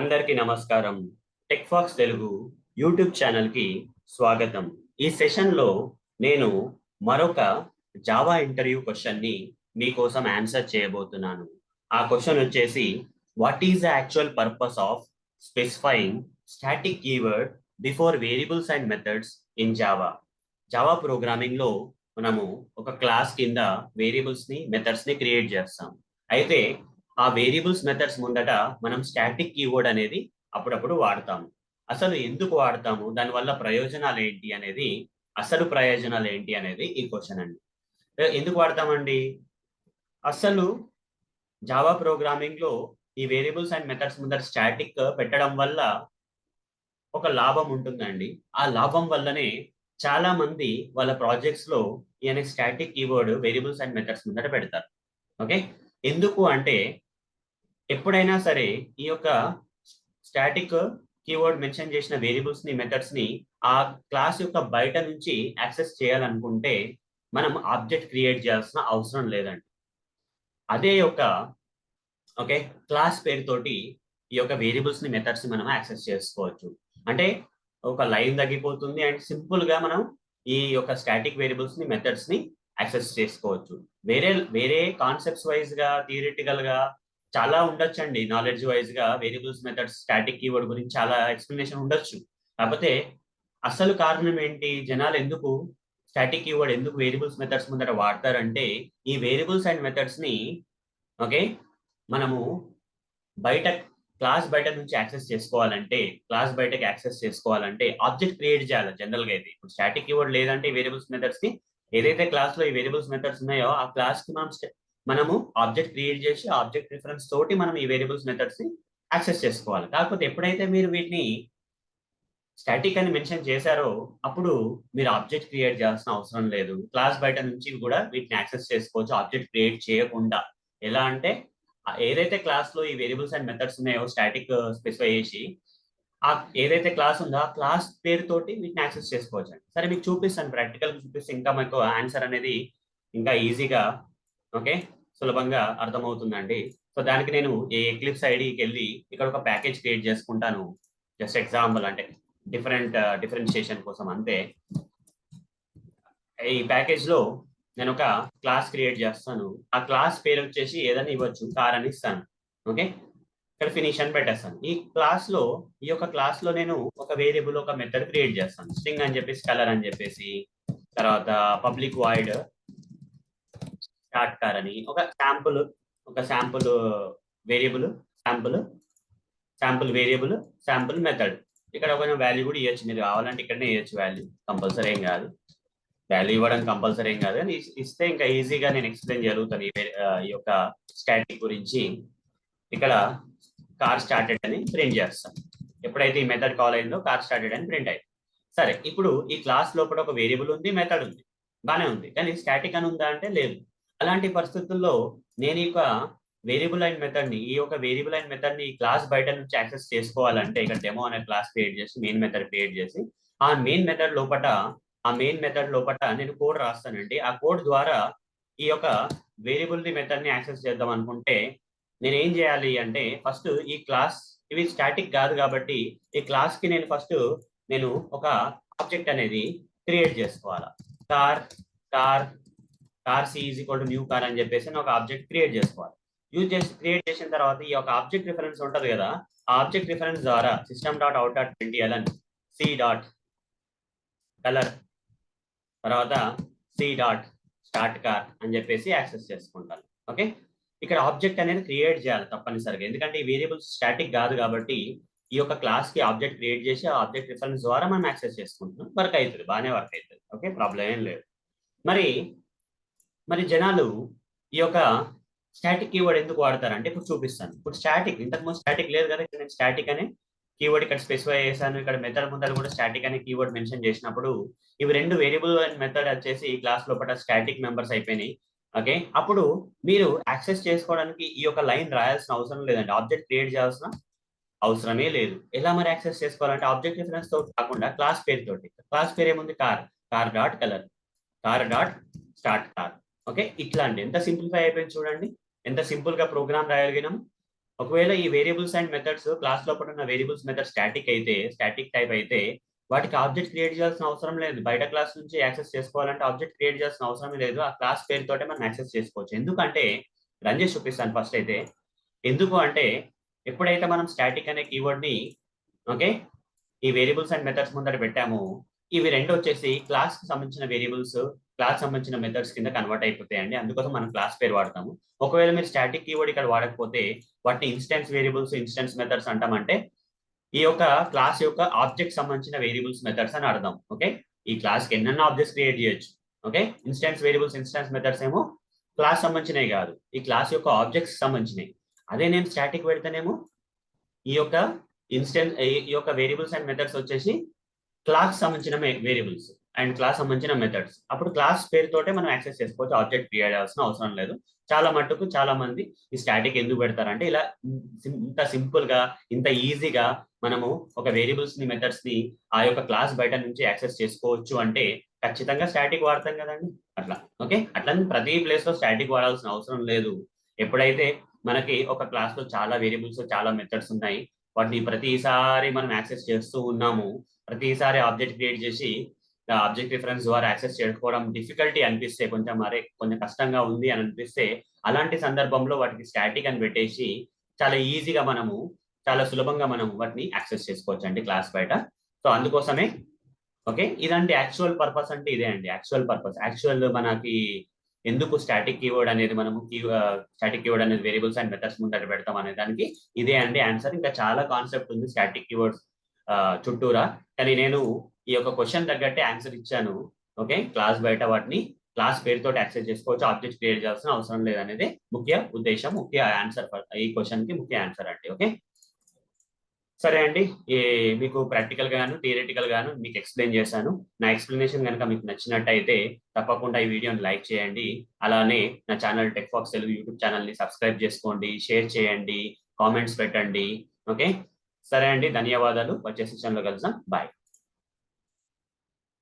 అందరికీ నమస్కారం. Tech Fox Telugu YouTube ఛానల్కి స్వాగతం. ఈ సెషన్లో నేను మరొక జావా ఇంటర్వ్యూ క్వశ్చన్ని మీకోసం ఆన్సర్ చేయబోతున్నాను. ఆ క్వశ్చన్ వచ్చేసి, what is the actual purpose of specifying static keyword before variables and methods in Java? Java ప్రోగ్రామింగ్లో మనము ఒక క్లాస్ కింద వేరియబుల్స్ని మెథడ్స్ని క్రియేట్ చేస్తాం. అయితే ఆ వేరియబుల్స్ మెథడ్స్ ముందట మనం స్టాటిక్ కీవర్డ్ అనేది అప్పుడప్పుడు వాడతాము. అసలు ఎందుకు వాడతాము, దానివల్ల ప్రయోజనాలు ఏంటి అనేది, ఈ క్వశ్చన్ అండి. ఎందుకు వాడతామండి? అసలు జావా ప్రోగ్రామింగ్ లో ఈ వేరియబుల్స్ అండ్ మెథడ్స్ ముందర స్టాటిక్ పెట్టడం వల్ల ఒక లాభం ఉంటుందండి. ఆ లాభం వల్లనే చాలా మంది వాళ్ళ ప్రాజెక్ట్స్ లో ఈ static keyword variables and methods ముందర పెడతారు. ఓకే, ఎందుకు అంటే ఎప్పుడైనా సరే ఈ యొక్క స్టాటిక్ కీవర్డ్ మెన్షన్ చేసిన వేరియబుల్స్ ని మెథడ్స్ ని ఆ క్లాస్ యొక్క బయట నుంచి యాక్సెస్ చేయాలనుకుంటే మనం ఆబ్జెక్ట్ క్రియేట్ చేయాల్సిన అవసరం లేదండి. అదే యొక్క ఓకే క్లాస్ పేరుతోటి ఈ యొక్క వేరియబుల్స్ ని మెథడ్స్ ని మనం యాక్సెస్ చేసుకోవచ్చు. అంటే ఒక లైన్ తగ్గిపోతుంది అండ్ సింపుల్ గా మనం ఈ యొక్క స్టాటిక్ వేరియబుల్స్ ని మెథడ్స్ ని యాక్సెస్ చేసుకోవచ్చు. వేరే వేరే కాన్సెప్ట్స్ వైజ్ గా, థియరిటికల్ గా చాలా ఉండొచ్చు అండి. నాలెడ్జ్ వైజ్ గా వేరియబుల్స్ మెథడ్స్ స్టాటిక్ కీవర్డ్ గురించి చాలా ఎక్స్ప్లెనేషన్ ఉండొచ్చు. కాకపోతే అసలు కారణం ఏంటి, జనాలు ఎందుకు స్టాటిక్ కీవర్డ్ ఎందుకు వేరియబుల్స్ మెథడ్స్ ముందర వాడతారంటే, ఈ వేరియబుల్స్ అండ్ మెథడ్స్ ని ఓకే మనము బయట క్లాస్ బయట నుంచి యాక్సెస్ చేసుకోవాలంటే, ఆబ్జెక్ట్ క్రియేట్ చేయాలి జనరల్ గా. అయితే ఇప్పుడు స్టాటిక్ కీవర్డ్ లేదంటే వేరియబుల్స్ మెథడ్స్ కి ఏదైతే క్లాస్ లో ఈ వేరియబుల్స్ మెథడ్స్ ఉన్నాయో ఆ క్లాస్ కి మనము ఆబ్జెక్ట్ క్రియేట్ చేసి ఆబ్జెక్ట్ రిఫరెన్స్ తోటి మనం ఈ వేరియబుల్స్ మెథడ్స్ ని యాక్సెస్ చేసుకోవాలి. కాకపోతే ఎప్పుడైతే మీరు వీటిని స్టాటిక్ అని మెన్షన్ చేశారో అప్పుడు మీరు ఆబ్జెక్ట్ క్రియేట్ చేయాల్సిన అవసరం లేదు. క్లాస్ బయట నుంచి కూడా వీటిని యాక్సెస్ చేసుకోవచ్చు ఆబ్జెక్ట్ క్రియేట్ చేయకుండా. ఎలా అంటే ఏదైతే క్లాస్ లో ఈ వేరియబుల్స్ అండ్ మెథడ్స్ ఉన్నాయో స్టాటిక్ స్పెసిఫై చేసి ఆ ఏదైతే క్లాస్ ఉందో ఆ క్లాస్ పేరుతోటి వీటిని యాక్సెస్ చేసుకోవచ్చు. సరే మీకు చూపిస్తాను, ప్రాక్టికల్ చూపిస్తే ఇంకా మీకు ఆన్సర్ అనేది ఇంకా ఈజీగా ఓకే సులభంగా అర్థమవుతుందండి. సో దానికి నేను ఈ ఎక్లిప్స్ ఐడికి వెళ్ళి ఇక్కడ ఒక ప్యాకేజ్ క్రియేట్ చేసుకుంటాను. జస్ట్ ఎగ్జాంపుల్ అంటే డిఫరెన్షియేషన్ కోసం అంతే. ఈ ప్యాకేజ్ లో నేను ఒక క్లాస్ క్రియేట్ చేస్తాను. ఆ క్లాస్ పేరు వచ్చేసి ఏదైనా ఇవ్వచ్చు, కార్ అని ఇస్తాను. ఓకే, ఇక్కడ ఫినిష్ అని పెట్టేస్తాను. ఈ యొక్క క్లాస్ లో నేను ఒక వేరియబుల్, ఒక మెథడ్ క్రియేట్ చేస్తాను. స్ట్రింగ్ అని చెప్పేసి, కలర్ అని చెప్పేసి, తర్వాత పబ్లిక్ వాయిడ్ స్టార్ట్ కార్ అని ఒక శాంపుల్ వేరియబుల్, శాంపుల్ మెథడ్. ఇక్కడ ఒక వాల్యూ కూడా ఇవ్వచ్చు, మీరు కావాలంటే ఇక్కడనే ఇవ్వచ్చు వాల్యూ. కంపల్సరీ ఏం కాదు, వాల్యూ ఇవ్వడం కంపల్సరీ ఏం కాదు, అని ఇస్తే ఇంకా ఈజీగా నేను ఎక్స్ప్లెయిన్ జరుగుతాను ఈ యొక్క స్టాటిక్ గురించి. ఇక్కడ కార్ స్టార్టెడ్ అని ప్రింట్ చేస్తాను. ఎప్పుడైతే ఈ మెథడ్ కాల్ అయిందో కార్ స్టార్టెడ్ అని ప్రింట్ అయింది. సరే, ఇప్పుడు ఈ క్లాస్ లోపల ఒక వేరియబుల్ ఉంది, మెథడ్ ఉంది, బాగానే ఉంది. కానీ స్టాటిక్ అని ఉందా అంటే లేదు. అలాంటి పరిస్థితుల్లో నేను ఈ యొక్క వేరియబుల్ అండ్ మెథడ్ ని క్లాస్ బయట నుంచి యాక్సెస్ చేసుకోవాలంటే ఇక్కడ డెమో అనే క్లాస్ క్రియేట్ చేసి మెయిన్ మెథడ్ క్రియేట్ చేసి ఆ మెయిన్ మెథడ్ లోపల నేను కోడ్ రాస్తానండి. ఆ కోడ్ ద్వారా ఈ యొక్క వేరియబుల్ ని మెథడ్ ని యాక్సెస్ చేద్దాం అనుకుంటే నేను ఏం చేయాలి అంటే, ఫస్ట్ ఈ క్లాస్ ఇవి స్టాటిక్ కాదు కాబట్టి ఈ క్లాస్ కి నేను ఒక ఆబ్జెక్ట్ అనేది క్రియేట్ చేసుకోవాలి. Car C is equal to new car అని చెప్పేసి ఒక ఆబ్జెక్ట్ క్రియేట్ చేసుకోవాలి. క్రియేట్ చేసిన తర్వాత ఈ యొక్క ఆబ్జెక్ట్ రిఫరెన్స్ ఉంటుంది కదా, ఆ ఆబ్జెక్ట్ రిఫరెన్స్ ద్వారా system.out.println సి డాట్ కలర్ తర్వాత సి డాట్ స్టార్ట్ కార్ అని చెప్పేసి యాక్సెస్ చేసుకుంటాను. ఓకే, ఇక్కడ ఆబ్జెక్ట్ అనేది క్రియేట్ చేయాలి తప్పనిసరిగా, ఎందుకంటే ఈ వేరియబుల్స్ స్టాటిక్ కాదు కాబట్టి ఈ యొక్క క్లాస్ కి ఆబ్జెక్ట్ క్రియేట్ చేసి ఆ ఆబ్జెక్ట్ రిఫరెన్స్ ద్వారా మనం యాక్సెస్ చేసుకుంటున్నాం. బాగానే వర్క్ అవుతుంది. ఓకే, ప్రాబ్లం ఏం లేదు. మరి జనాలు ఈ యొక్క స్టాటిక్ కీవర్డ్ ఎందుకు వాడతారంటే ఇప్పుడు చూపిస్తాను. ఇప్పుడు ఇంతకుముందు స్టాటిక్ లేదు కదా, ఇక్కడ నేను స్టాటిక్ అనే కీవర్డ్ ఇక్కడ స్పెసిఫై చేశాను. ఇక్కడ మెథడ్ ముందర కూడా స్టాటిక్ అనే కీవర్డ్ మెన్షన్ చేసినప్పుడు ఇవి రెండు వేరియబుల్ అండ్ మెథడ్ వచ్చేసి క్లాస్ లోపల స్టాటిక్ మెంబర్స్ అయిపోయినాయి. ఓకే, అప్పుడు మీరు యాక్సెస్ చేసుకోవడానికి ఈ యొక్క లైన్ రాయాల్సిన అవసరం లేదండి, ఆబ్జెక్ట్ క్రియేట్ చేయాల్సిన అవసరమే లేదు. ఎలా మరి యాక్సెస్ చేసుకోవాలంటే ఆబ్జెక్ట్ రిఫరెన్స్ తోటి కాకుండా క్లాస్ పేరుతోటి. క్లాస్ పేరు ఏముంది, car dot colour, car dot start car. Okay, ఇట్లా అండి. ఎంత సింప్లిఫై అయిపోయింది చూడండి, ఎంత సింపుల్ గా ప్రోగ్రామ్ రాయగలిగినాం. ఒకవేళ ఈ వేరియబుల్స్ అండ్ మెథడ్స్ క్లాస్ లోపల ఉన్న వేరియబుల్స్ మెథడ్ స్టాటిక్ టైప్ అయితే వాటికి ఆబ్జెక్ట్ క్రియేట్ చేయాల్సిన అవసరం లేదు. బయట క్లాస్ నుంచి యాక్సెస్ చేసుకోవాలంటే ఆబ్జెక్ట్ క్రియేట్ చేయాల్సిన అవసరం లేదు. ఆ క్లాస్ పేరుతోటే మనం యాక్సెస్ చేసుకోవచ్చు. ఎందుకంటే రన్ చేసి చూపిస్తాను ఫస్ట్ అయితే. ఎందుకు అంటే ఎప్పుడైతే మనం స్టాటిక్ అనే కీవర్డ్ ని ఓకే ఈ వేరియబుల్స్ అండ్ మెథడ్స్ ముందర పెట్టాము, ఇవి రెండు వచ్చేసి క్లాస్ కి సంబంధించిన వేరియబుల్స్, క్లాస్ సంబంధించిన మెథడ్స్ కింద కన్వర్ట్ అయిపోతాయండి. అందుకోసం మనం క్లాస్ పేరు వాడతాము. ఒకవేళ మీరు స్టాటిక్ కీవర్డ్ ఇక్కడ వాడకపోతే వాటిని ఇన్స్టెన్స్ వేరియబుల్స్, ఇన్స్టెన్స్ మెథడ్స్ అంటామంటే ఈ యొక్క క్లాస్ యొక్క ఆబ్జెక్ట్ సంబంధించిన వేరియబుల్స్ మెథడ్స్ అని అర్థం. ఓకే, ఈ క్లాస్ కి ఎన్నెన్న ఆబ్జెక్ట్స్ క్రియేట్ చేయొచ్చు. Okay, instance variables, instance methods ఏమో క్లాస్ సంబంధించినవి కాదు, ఈ క్లాస్ యొక్క ఆబ్జెక్ట్స్ సంబంధించినవి. అదే నేను స్టాటిక్ పెడితేనేమో ఈ యొక్క ఈ యొక్క వేరియబుల్స్ అండ్ మెథడ్స్ వచ్చేసి క్లాస్ సంబంధించిన వేరియబుల్స్ అండ్ క్లాస్ సంబంధించిన మెథడ్స్. అప్పుడు క్లాస్ పేరుతోటే మనం యాక్సెస్ చేసుకోవచ్చు, ఆబ్జెక్ట్ క్రియేట్ చేయాల్సిన అవసరం లేదు. చాలా మంది ఈ స్టాటిక్ ఎందుకు పెడతారంటే ఇలా ఇంత సింపుల్ గా, ఇంత ఈజీగా మనము ఒక వేరియబుల్స్ ని, మెథడ్స్ ని ఆ యొక్క క్లాస్ బయట నుంచి యాక్సెస్ చేసుకోవచ్చు అంటే ఖచ్చితంగా స్టాటిక్ వాడతాం కదండి. అట్లా ఓకే, అట్లా ప్రతి ప్లేస్ లో స్టాటిక్ వాడాల్సిన అవసరం లేదు. ఎప్పుడైతే మనకి ఒక క్లాస్ లో చాలా వేరియబుల్స్, చాలా మెథడ్స్ ఉన్నాయి, వాటిని ప్రతిసారి మనం యాక్సెస్ చేస్తూ ఉన్నాము, ప్రతిసారి ఆబ్జెక్ట్ క్రియేట్ చేసి ఆబ్జెక్ట్ రిఫరెన్స్ ద్వారా యాక్సెస్ చేసుకోవడం డిఫికల్టీ అనిపిస్తే, కొంచెం కష్టంగా ఉంది అని అనిపిస్తే, అలాంటి సందర్భంలో వాటికి స్టాటిక్ అని పెట్టేసి చాలా సులభంగా మనం వాటిని యాక్సెస్ చేసుకోవచ్చు అండి క్లాస్ బయట. సో అందుకోసమే ఓకే, ఇదంటే యాక్చువల్ పర్పస్ అంటే ఇదే అండి. యాక్చువల్ మనకి ఎందుకు స్టాటిక్ కీవర్డ్ అనేది వేరియబుల్స్ అండ్ మెథడ్స్ ముందర పెడతాం అనే దానికి ఇదే అండి ఆన్సర్. ఇంకా చాలా కాన్సెప్ట్ ఉంది స్టాటిక్ కీవర్డ్స్ చుట్టూరా, కానీ నేను ఈ యొక్క క్వశ్చన్ తగ్గట్టే ఆన్సర్ ఇచ్చాను. ఓకే, క్లాస్ బయట వాటిని క్లాస్ పేరుతో యాక్సెస్ చేసుకోవచ్చు, ఆబ్జెక్ట్ క్రియేట్ చేయాల్సిన అవసరం లేదనేది ముఖ్య ఉద్దేశం, ముఖ్య ఆన్సర్. ఈ క్వశ్చన్ కి ముఖ్య ఆన్సర్ అండి. ఓకే, సరే అండి, మీకు ప్రాక్టికల్ గాను థియరిటికల్ గాను మీకు ఎక్స్ప్లెయిన్ చేశాను. నా ఎక్స్ప్లెనేషన్ కనుక మీకు నచ్చినట్టయితే తప్పకుండా ఈ వీడియోని లైక్ చేయండి. అలానే నా channel Tech Fox Telugu YouTube channel ని సబ్స్క్రైబ్ చేసుకోండి, షేర్ చేయండి, కామెంట్స్ పెట్టండి. ఓకే, సరే అండి, ధన్యవాదాలు. వచ్చే సెషన్లో కలుద్దాం. బాయ్.